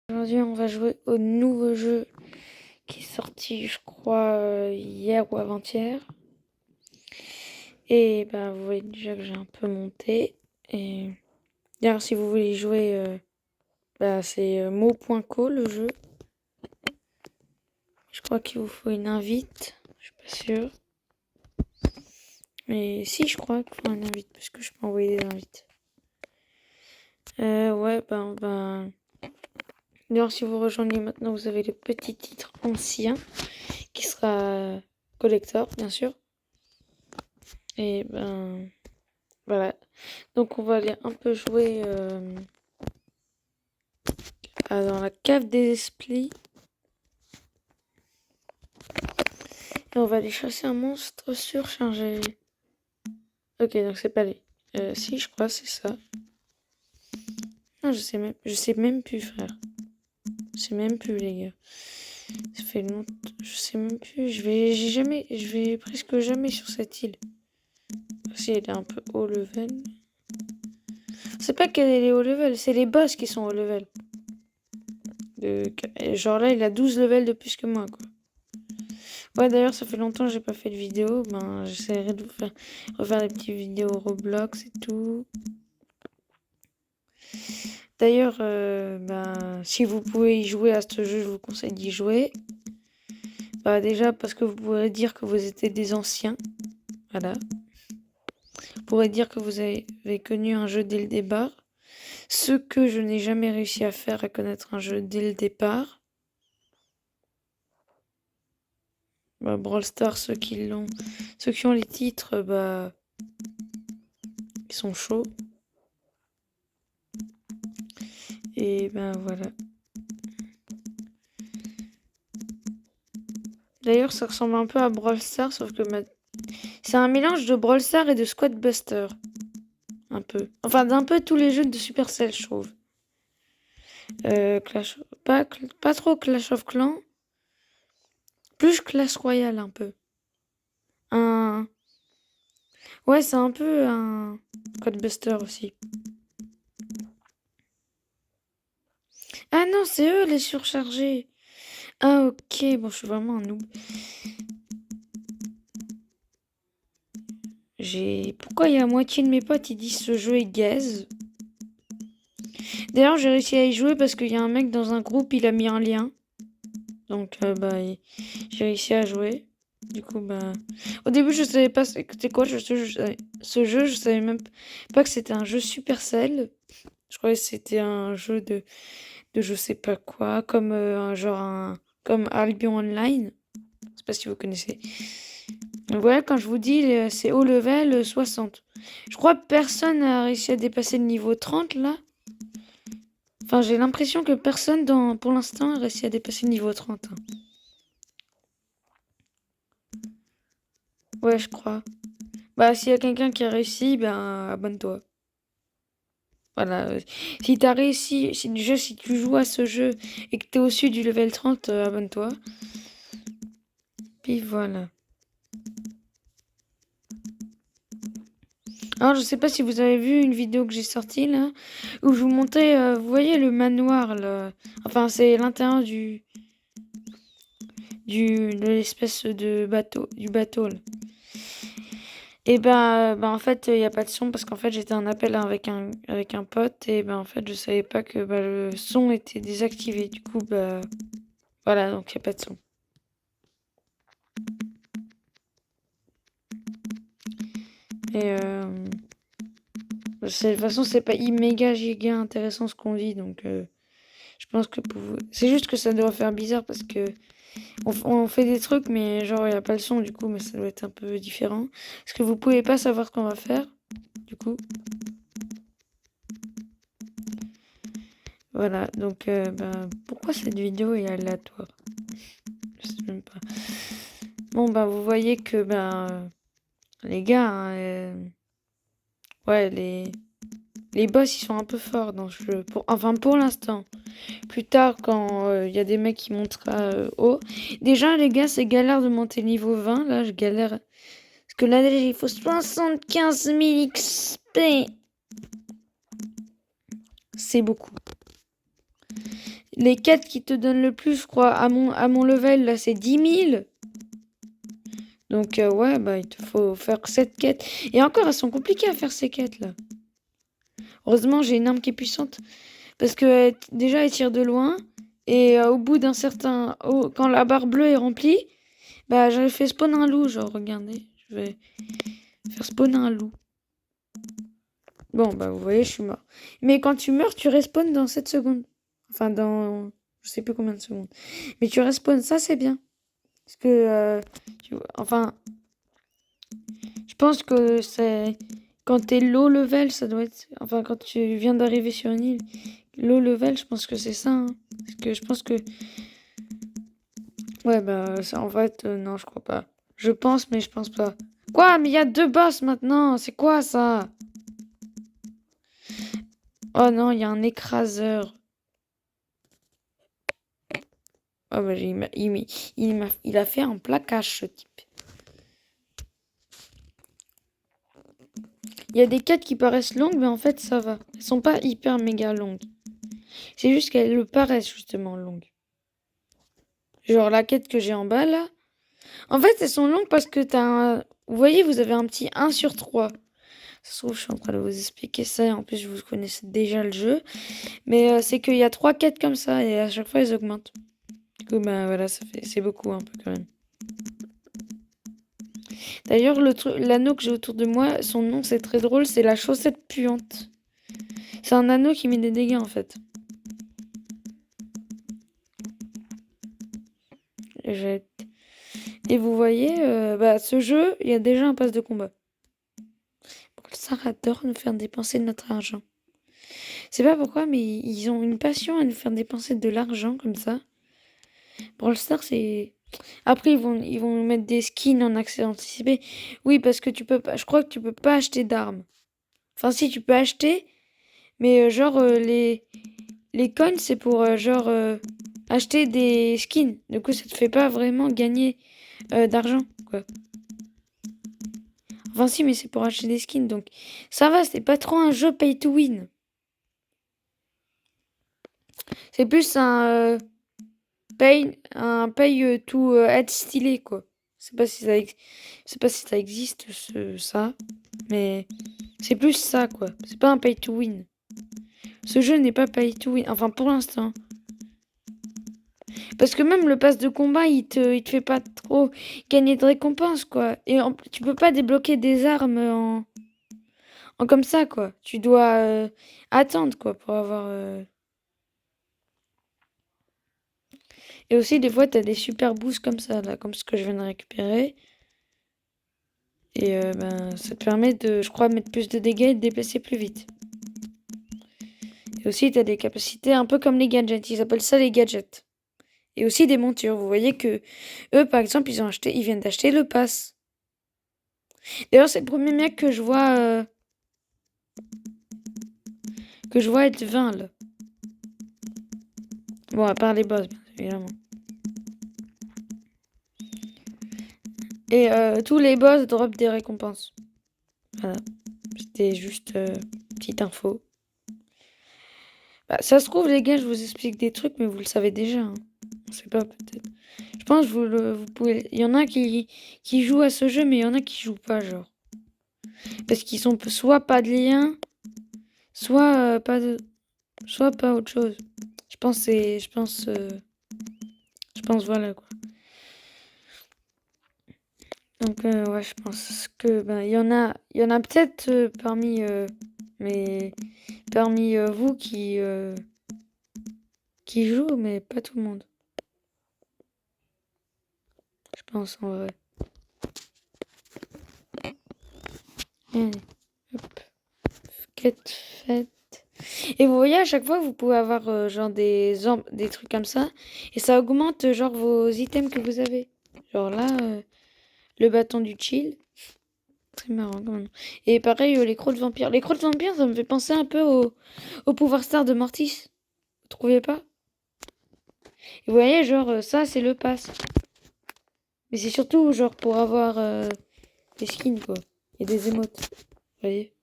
Aujourd'hui, on va jouer au nouveau jeu qui est sorti, je crois, hier ou avant-hier. Et ben, vous voyez déjà que j'ai un peu monté. Et d'ailleurs, si vous voulez jouer, c'est mo.co le jeu. Je crois qu'il vous faut une invite. Je suis pas sûre. Mais si, je crois qu'il faut une invite parce que je peux envoyer des invites. Ouais, D'ailleurs, si vous rejoignez maintenant, vous avez le petit titre ancien qui sera collector, bien sûr. Et ben. Voilà. Donc on va aller un peu jouer dans la cave des esprits. Et on va aller chasser un monstre surchargé. Ok, donc c'est pas lui. Si, je crois, c'est ça. Non, je sais même plus, frère. Je sais même plus, les gars. Ça fait longtemps. Je sais même plus. Je vais presque jamais sur cette île. Si elle est un peu haut level. C'est pas qu'elle est haut level, c'est les boss qui sont haut level. Genre là, il a 12 levels de plus que moi, quoi. Ouais, d'ailleurs, ça fait longtemps que j'ai pas fait de vidéo. Ben, j'essaierai de vous refaire des petites vidéos Roblox et tout. D'ailleurs, si vous pouvez y jouer à ce jeu, je vous conseille d'y jouer. Bah, déjà, parce que vous pourrez dire que vous étiez des anciens. Voilà. Vous pourrez dire que vous avez connu un jeu dès le départ. Ce que je n'ai jamais réussi à faire, à connaître un jeu dès le départ. Bah, Brawl Stars, ceux qui ont les titres, ils sont chauds. Et ben voilà. D'ailleurs, ça ressemble un peu à Brawl Stars, sauf que c'est un mélange de Brawl Stars et de Squad Buster. Un peu. Enfin, d'un peu tous les jeux de Supercell, je trouve. Pas trop Clash of Clans. Plus Clash Royale, un peu. Un... Ouais, c'est un peu un Squad Buster aussi. Ah non, c'est eux les surchargés. Ah ok, bon, je suis vraiment un noob. Pourquoi il y a la moitié de mes potes, ils disent ce jeu est gaze. D'ailleurs, j'ai réussi à y jouer parce qu'il y a un mec dans un groupe, il a mis un lien. Donc, j'ai réussi à jouer. Du coup, au début, je savais pas c'était quoi ce jeu. Je savais même pas que c'était un jeu Supercell. Je croyais que c'était un jeu de je sais pas quoi, comme comme Albion Online. Je sais pas si vous connaissez. Voilà, quand je vous dis, c'est haut level 60. Je crois que personne n'a réussi à dépasser le niveau 30 là. Enfin, j'ai l'impression que personne pour l'instant a réussi à dépasser le niveau 30. Hein. Ouais, je crois. Bah, s'il y a quelqu'un qui a réussi, ben, abonne-toi. Voilà. Si t'as réussi, si tu joues à ce jeu et que t'es au-dessus du level 30, abonne-toi. Puis voilà. Alors, je sais pas si vous avez vu une vidéo que j'ai sortie là, où je vous montrais, vous voyez le manoir là. Enfin, c'est l'intérieur de l'espèce de bateau, du bateau là. Et en fait, il n'y a pas de son parce qu'en fait, j'étais en appel avec un pote et en fait, je savais pas que le son était désactivé. Du coup, voilà, donc il n'y a pas de son. Et de toute façon, c'est pas méga giga intéressant ce qu'on dit, donc je pense que pour vous... C'est juste que ça doit faire bizarre parce que on fait des trucs, mais genre, il n'y a pas le son, du coup, mais ça doit être un peu différent. Parce que vous pouvez pas savoir ce qu'on va faire, du coup. Voilà, donc pourquoi cette vidéo est aléatoire? Je sais même pas. Bon, vous voyez que, les gars, hein, ouais, les boss, ils sont un peu forts dans ce jeu. Enfin, pour l'instant. Plus tard, quand il y a des mecs qui montrera haut. Déjà, les gars, c'est galère de monter niveau 20. Là, je galère. Parce que là, déjà, il faut 75 000 XP. C'est beaucoup. Les quêtes qui te donnent le plus, je crois, à mon level, là, c'est 10 000. Donc, ouais, bah, il te faut faire 7 quêtes. Et encore, elles sont compliquées à faire ces quêtes, là. Heureusement, j'ai une arme qui est puissante. Parce que, déjà, elle tire de loin. Et au bout d'un certain... quand la barre bleue est remplie, bah, j'avais fait spawn un loup. Genre, regardez, je vais faire spawn un loup. Bon, bah, vous voyez, je suis mort. Mais quand tu meurs, tu respawns dans 7 secondes. Enfin, dans... Je sais plus combien de secondes. Mais tu respawns, ça, c'est bien. Parce que... enfin... Je pense que c'est... Quand t'es low level, ça doit être... Enfin, quand tu viens d'arriver sur une île, low level, je pense que c'est ça. Hein. Parce que je pense que... Ouais, bah, ça, en fait, non, je crois pas. Je pense, mais je pense pas. Quoi? Mais il y a 2 boss maintenant. C'est quoi, ça? Oh non, il y a un écraseur. Oh, bah, il a fait un plaquage, ce type. Il y a des quêtes qui paraissent longues, mais en fait, ça va. Elles sont pas hyper méga longues. C'est juste qu'elles le paraissent, justement, longues. Genre la quête que j'ai en bas, là. En fait, elles sont longues parce que t'as un... Vous voyez, vous avez un petit 1/3. Ça se trouve, je suis en train de vous expliquer ça. Et en plus, vous connaissez déjà le jeu. Mais c'est qu'il y a 3 quêtes comme ça. Et à chaque fois, elles augmentent. Du coup, bah voilà, c'est beaucoup un peu quand même. D'ailleurs, l'anneau que j'ai autour de moi, son nom, c'est très drôle. C'est la chaussette puante. C'est un anneau qui met des dégâts, en fait. Et vous voyez, bah, ce jeu, il y a déjà un pass de combat. Brawl adore nous faire dépenser de notre argent. Je sais pas pourquoi, mais ils ont une passion à nous faire dépenser de l'argent comme ça. Brawl Stars, c'est... Après, ils vont nous mettre des skins en accès anticipé. Oui, parce que tu peux pas... Je crois que tu peux pas acheter d'armes. Enfin, si, tu peux acheter, mais les coins, c'est pour, acheter des skins. Du coup, ça te fait pas vraiment gagner d'argent, quoi. Enfin si, mais c'est pour acheter des skins, donc ça va, c'est pas trop un jeu pay to win. C'est plus un pay to être stylé, quoi. Je sais pas si ça, je sais pas si ça existe, ça, mais c'est plus ça, quoi. C'est pas un pay to win. Ce jeu n'est pas pay to win, enfin pour l'instant. Parce que même le pass de combat, il te fait pas trop gagner de récompenses, quoi. Et tu peux pas débloquer des armes en comme ça, quoi. Tu dois attendre, quoi, pour avoir... Et aussi, des fois, t'as des super boosts comme ça, là, comme ce que je viens de récupérer. Et ben, ça te permet de, je crois, mettre plus de dégâts et de déplacer plus vite. Et aussi, t'as des capacités un peu comme les gadgets. Ils appellent ça les gadgets. Et aussi des montures. Vous voyez que eux, par exemple, ils viennent d'acheter le pass. D'ailleurs, c'est le premier mec que je vois être 20, là. Bon, à part les boss, bien évidemment. Et tous les boss drop des récompenses. Voilà. C'était juste petite info. Bah, ça se trouve, les gars, je vous explique des trucs, mais vous le savez déjà. Hein. On sait pas, peut-être. Je pense que vous pouvez... Il y en a qui jouent à ce jeu, mais il y en a qui jouent pas, genre. Parce qu'ils sont soit pas de lien, soit pas de... Soit pas autre chose. Je pense c'est... Je pense voilà, quoi. Donc, ouais, je pense que... Ben, il y en a peut-être parmi... parmi vous qui jouent, mais pas tout le monde. Je pense, en vrai. Allez, hop. Quête faite. Et vous voyez, à chaque fois, vous pouvez avoir genre des trucs comme ça. Et ça augmente genre vos items que vous avez. Genre là, le bâton du chill. Très marrant quand même. Et pareil, les crocs de vampire. Les crocs de vampire, ça me fait penser un peu au pouvoir star de Mortis. Vous trouvez pas? Et vous voyez, genre, ça, c'est le pass. Mais c'est surtout genre pour avoir des skins, quoi. Et des émotes. Vous voyez?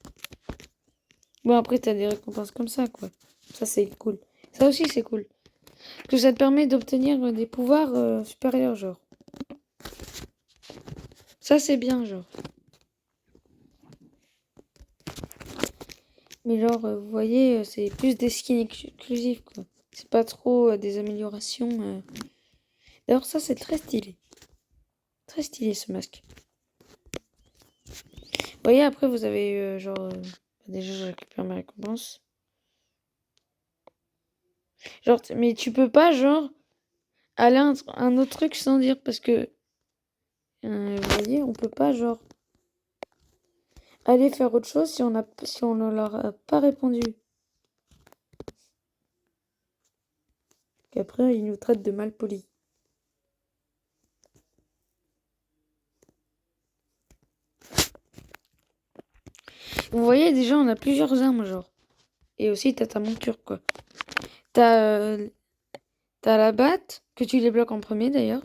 Bon, après, t'as des récompenses comme ça, quoi. Ça, c'est cool. Ça aussi, c'est cool. Que ça te permet d'obtenir des pouvoirs supérieurs, genre. Ça, c'est bien, genre. Mais genre, vous voyez, c'est plus des skins exclusifs, quoi. C'est pas trop des améliorations. D'ailleurs, ça, c'est très stylé. Très stylé, ce masque. Vous voyez, après, vous avez, déjà, je récupère ma récompense. Genre, mais tu peux pas, genre, aller à un autre truc sans dire, parce que... vous voyez, on peut pas, genre... aller faire autre chose si on ne leur a pas répondu. Qu'après, ils nous traitent de malpolis. Vous voyez, déjà, on a plusieurs armes, genre. Et aussi, t'as ta monture, quoi. T'as la batte, que tu débloques en premier, d'ailleurs.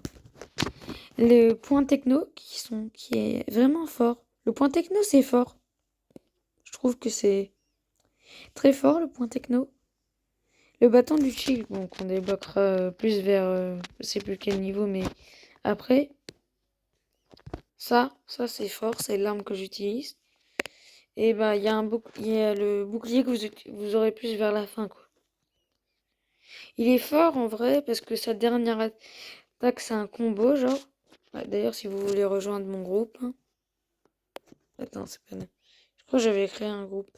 Le point techno, qui est vraiment fort. Le point techno, c'est fort. Je trouve que c'est très fort, le point techno. Le bâton du chill, bon, qu'on débloquera plus vers... je sais plus quel niveau, mais après... Ça c'est fort, c'est l'arme que j'utilise. Et bah, il y a le bouclier que vous aurez plus vers la fin, quoi. Il est fort en vrai parce que sa dernière attaque, c'est un combo, genre. Ouais, d'ailleurs, si vous voulez rejoindre mon groupe. Hein. Attends, c'est pas. Je crois que j'avais créé un groupe.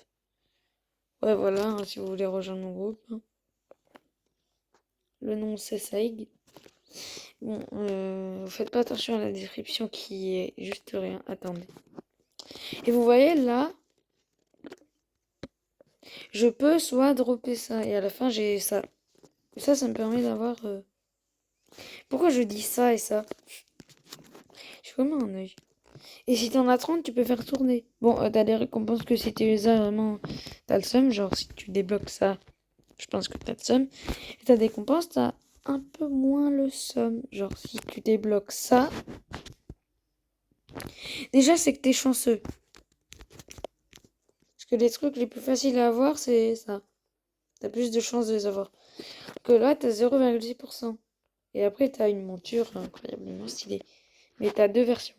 Ouais, voilà, hein, si vous voulez rejoindre mon groupe. Hein. Le nom, c'est Saig. Bon, vous faites pas attention à la description qui est juste rien. Attendez. Et vous voyez là, je peux soit dropper ça et à la fin j'ai ça. Et ça me permet d'avoir. Pourquoi je dis ça et ça? Je suis vraiment un œil. Et si t'en as 30, tu peux faire tourner. Bon, t'as des récompenses que si tu les as vraiment, t'as le seum. Genre, si tu débloques ça, je pense que t'as le seum. Et t'as des récompenses, t'as un peu moins le seum. Genre, si tu débloques ça, déjà, c'est que t'es chanceux. Parce que les trucs les plus faciles à avoir, c'est ça. T'as plus de chances de les avoir. Que là, t'as 0,6%. Et après, t'as une monture incroyablement stylée. Mais t'as deux versions.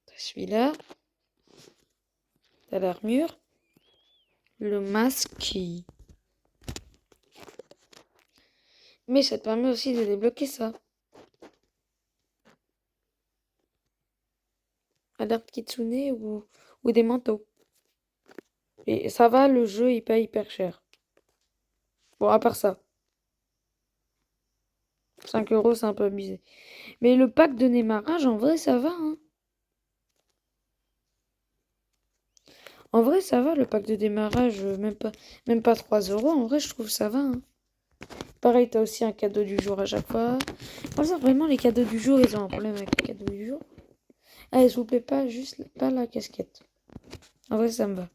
T'as celui-là. T'as l'armure. Le masque. Mais ça te permet aussi de débloquer ça. Alerte Kitsune ou des manteaux. Et ça va, le jeu, il paye hyper cher. Bon, à part ça. 5 €, c'est un peu abusé. Mais le pack de démarrage, en vrai, ça va. Hein. En vrai, ça va, le pack de démarrage, même pas 3 €. En vrai, je trouve ça va. Hein. Pareil, t'as aussi un cadeau du jour à chaque fois. Pour ça, vraiment, les cadeaux du jour, ils ont un problème avec les cadeaux du jour. Allez, s'il vous plaît, pas la casquette. En vrai, ça me va.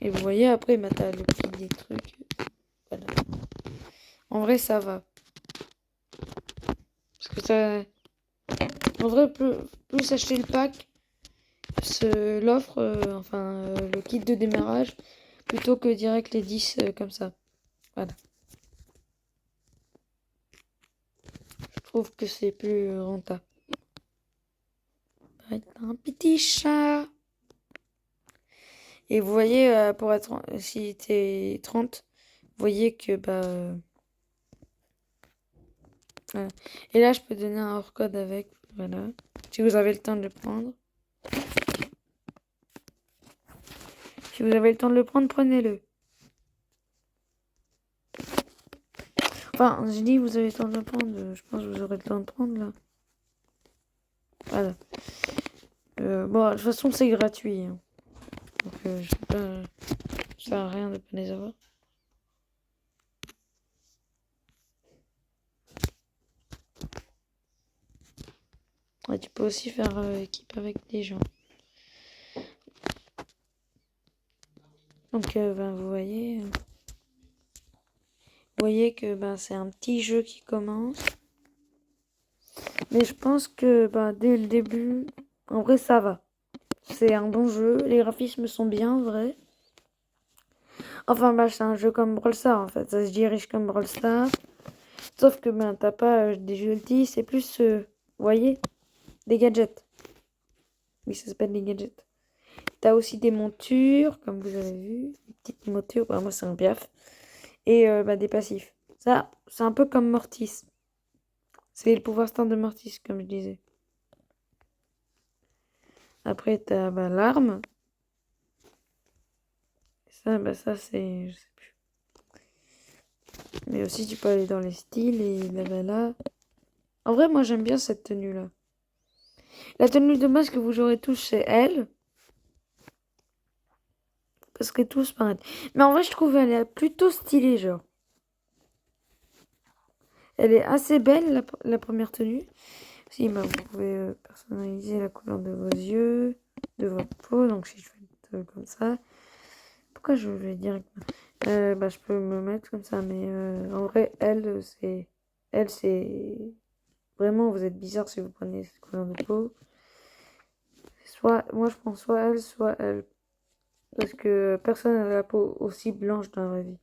Et vous voyez, après, bah, t'as le prix des trucs. Voilà. En vrai, ça va. Parce que ça... En vrai, plus acheter le pack, l'offre, le kit de démarrage, plutôt que direct les 10 comme ça. Voilà. Je trouve que c'est plus rentable. Un petit chat. Et vous voyez, pour être, si t'es 30, vous voyez que, voilà. Et là, je peux donner un hors code avec, voilà. Si vous avez le temps de le prendre. Si vous avez le temps de le prendre, prenez-le. Enfin, je dis vous avez le temps de le prendre, je pense que vous aurez le temps de prendre, là. Voilà. Bon, de toute façon, c'est gratuit. Hein. Donc, je sais pas, ça sert à rien de pas les avoir. Et tu peux aussi faire équipe avec des gens. Donc, vous voyez que c'est un petit jeu qui commence. Mais je pense que dès le début, en vrai, ça va. C'est un bon jeu. Les graphismes sont bien, en vrai. Enfin, bah, c'est un jeu comme Brawl Stars, en fait. Ça se dirige comme Brawl Stars. Sauf que, ben, t'as pas des ultis, c'est plus, vous voyez, des gadgets. Oui, ça s'appelle des gadgets. T'as aussi des montures, comme vous avez vu. Des petites montures, bah, moi, c'est un piaf. Et bah, des passifs. Ça, c'est un peu comme Mortis. C'est le pouvoir stand de Mortis, comme je disais. Après, t'as bah, l'arme. Ça, bah, ça c'est... Je sais plus. Mais aussi, tu peux aller dans les styles et là. En vrai, moi, j'aime bien cette tenue-là. La tenue de base que vous aurez tous, c'est elle. Parce que tous pareil. Mais en vrai, je trouve elle est plutôt stylée, genre. Elle est assez belle, la première tenue. Si, bah, vous pouvez personnaliser la couleur de vos yeux, de votre peau. Donc, si je fais comme ça. Pourquoi je vais dire bah, je peux me mettre comme ça. Mais en vrai, elle, c'est... Elle, c'est... Vraiment, vous êtes bizarre si vous prenez cette couleur de peau. Soit, moi, je pense soit elle, soit elle. Parce que personne n'a la peau aussi blanche dans la vraie vie.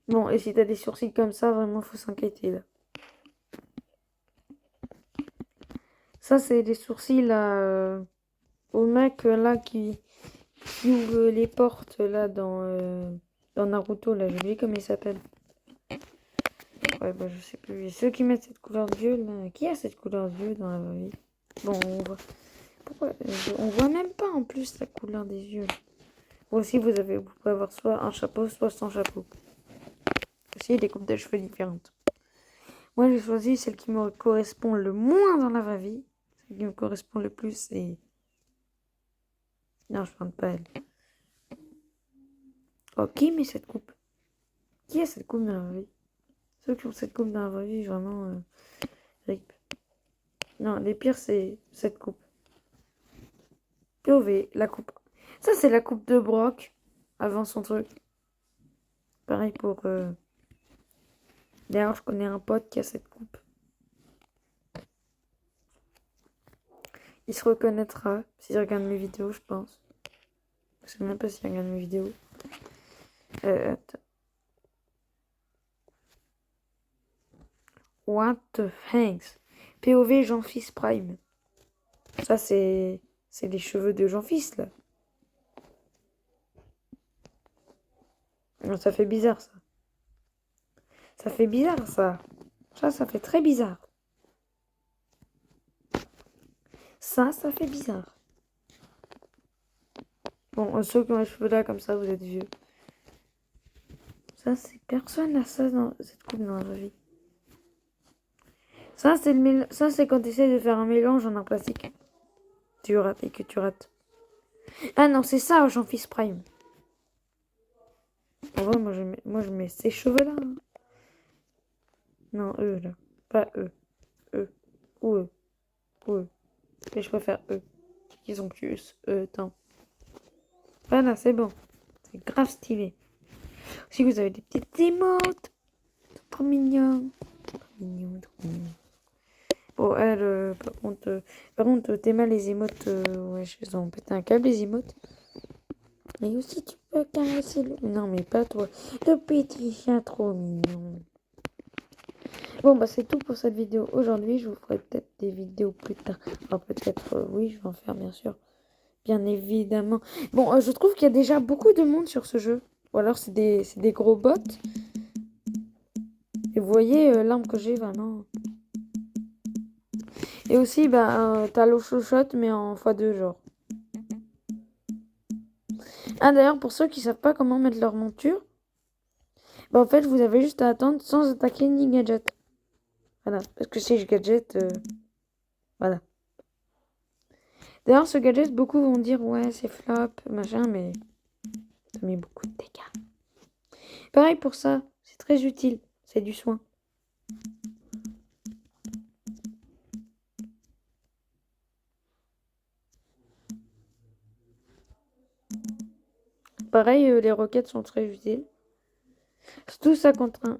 Bon, et si t'as des sourcils comme ça, vraiment, faut s'inquiéter, là. Ça, c'est des sourcils, là, au mec, là, qui ouvre les portes, là, dans Naruto, là. J'ai oublié comment il s'appelle. Ouais, bah, je sais plus. Et ceux qui mettent cette couleur d'yeux, là. Qui a cette couleur d'yeux dans la vraie vie? Bon, on voit. Pourquoi on voit même pas, en plus, la couleur des yeux, là. Aussi, vous pouvez avoir soit un chapeau, soit sans chapeau. Aussi, des coupes de cheveux différentes. Moi, j'ai choisi celle qui me correspond le moins dans la vraie vie. Celle qui me correspond le plus, c'est... Non, je ne pas elle. Oh, qui met cette coupe? Qui a cette coupe dans la vraie vie? Ceux qui ont cette coupe dans la vraie vie, vraiment... RIP. Non, les pires, c'est cette coupe. POV, la coupe. Ça, c'est la coupe de Brock, avant son truc. Pareil pour... D'ailleurs, je connais un pote qui a cette coupe. Il se reconnaîtra s'il regarde mes vidéos, je pense. Je sais même pas s'il regarde mes vidéos. Attends. What the thanks. POV Jean-Fils Prime. Ça, c'est les cheveux de Jean-Fils, là. Non, ça fait bizarre, ça. Ça fait bizarre, ça. Ça fait très bizarre. Ça fait bizarre. Bon, ceux qui ont les cheveux là, comme ça, vous êtes vieux. Ça, c'est... Personne n'a ça dans cette coupe dans la vie. Ça, c'est quand tu essaies de faire un mélange en un plastique. Tu rates et que tu rates. Ah non, c'est ça, Jean-Fils Prime. En vrai, moi, je mets ces cheveux-là. Hein. Non, eux, là. Pas eux. Eux. Ou eux. Ou eux. Mais je préfère eux. Ils ont plus. Attends. Voilà, c'est bon. C'est grave stylé. Si vous avez des petites émotes. Trop mignon. Trop mignon, trop mignon. Bon, elle, par contre, t'es mal les émotes. Ouais, elles ont pété un câble, les émotes. Mais aussi, tu peux caresser le... Non, mais pas toi. Le petit chien trop mignon. Bon, bah, c'est tout pour cette vidéo aujourd'hui. Je vous ferai peut-être des vidéos plus tard. Enfin, peut-être, oui, je vais en faire, bien sûr. Bien évidemment. Bon, je trouve qu'il y a déjà beaucoup de monde sur ce jeu. Ou alors, c'est des gros bots. Et vous voyez l'arme que j'ai, vraiment. Et aussi, bah, t'as l'eau chochotte, mais en x2, genre. Ah, d'ailleurs, pour ceux qui savent pas comment mettre leur monture, bah, en fait, vous avez juste à attendre sans attaquer ni gadget. Voilà. Parce que si je gadget, voilà. D'ailleurs, ce gadget, beaucoup vont dire, ouais, c'est flop, machin, mais ça met beaucoup de dégâts. Pareil pour ça, c'est très utile. C'est du soin. Pareil, les roquettes sont très utiles. Tout ça contre un.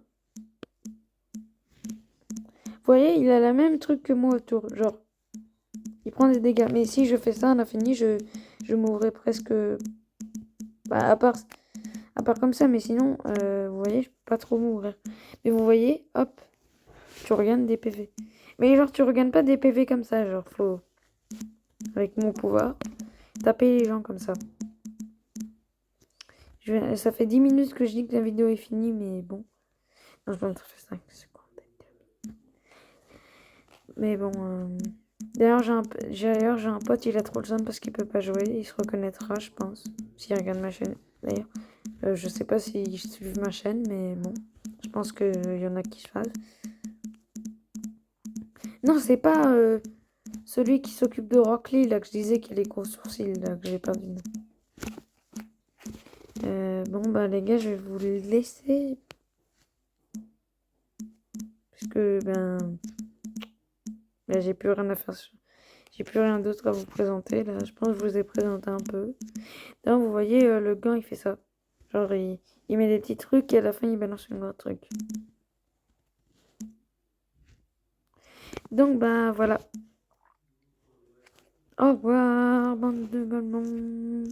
Vous voyez, il a la même truc que moi autour. Genre, il prend des dégâts. Mais si je fais ça à l'infini, je je m'ouvrais presque... Bah, à part comme ça, mais sinon, vous voyez, je peux pas trop m'ouvrir. Mais vous voyez, hop, tu regagnes des PV. Mais genre, tu regagnes pas des PV comme ça, genre, faut, avec mon pouvoir, taper les gens comme ça. Ça fait 10 minutes que je dis que la vidéo est finie, mais bon. Non, je pense que ça fait 5 secondes. Mais bon, d'ailleurs, j'ai un pote, il a trop le seum parce qu'il peut pas jouer. Il se reconnaîtra, je pense, s'il regarde ma chaîne. D'ailleurs, je sais pas s'il suit ma chaîne, mais bon, je pense qu'il y en a qui se savent. Non, c'est pas celui qui s'occupe de Rock Lee, là, que je disais qu'il a les gros sourcils, là, que j'ai pas vu. Bon, bah, les gars, je vais vous laisser. Parce que, ben, j'ai plus rien à faire. J'ai plus rien d'autre à vous présenter, là. Je pense que je vous ai présenté un peu. Là, vous voyez, le gant, il fait ça. Genre, il met des petits trucs et à la fin, il balance un gros truc. Donc, ben, voilà. Au revoir, bande de golemons.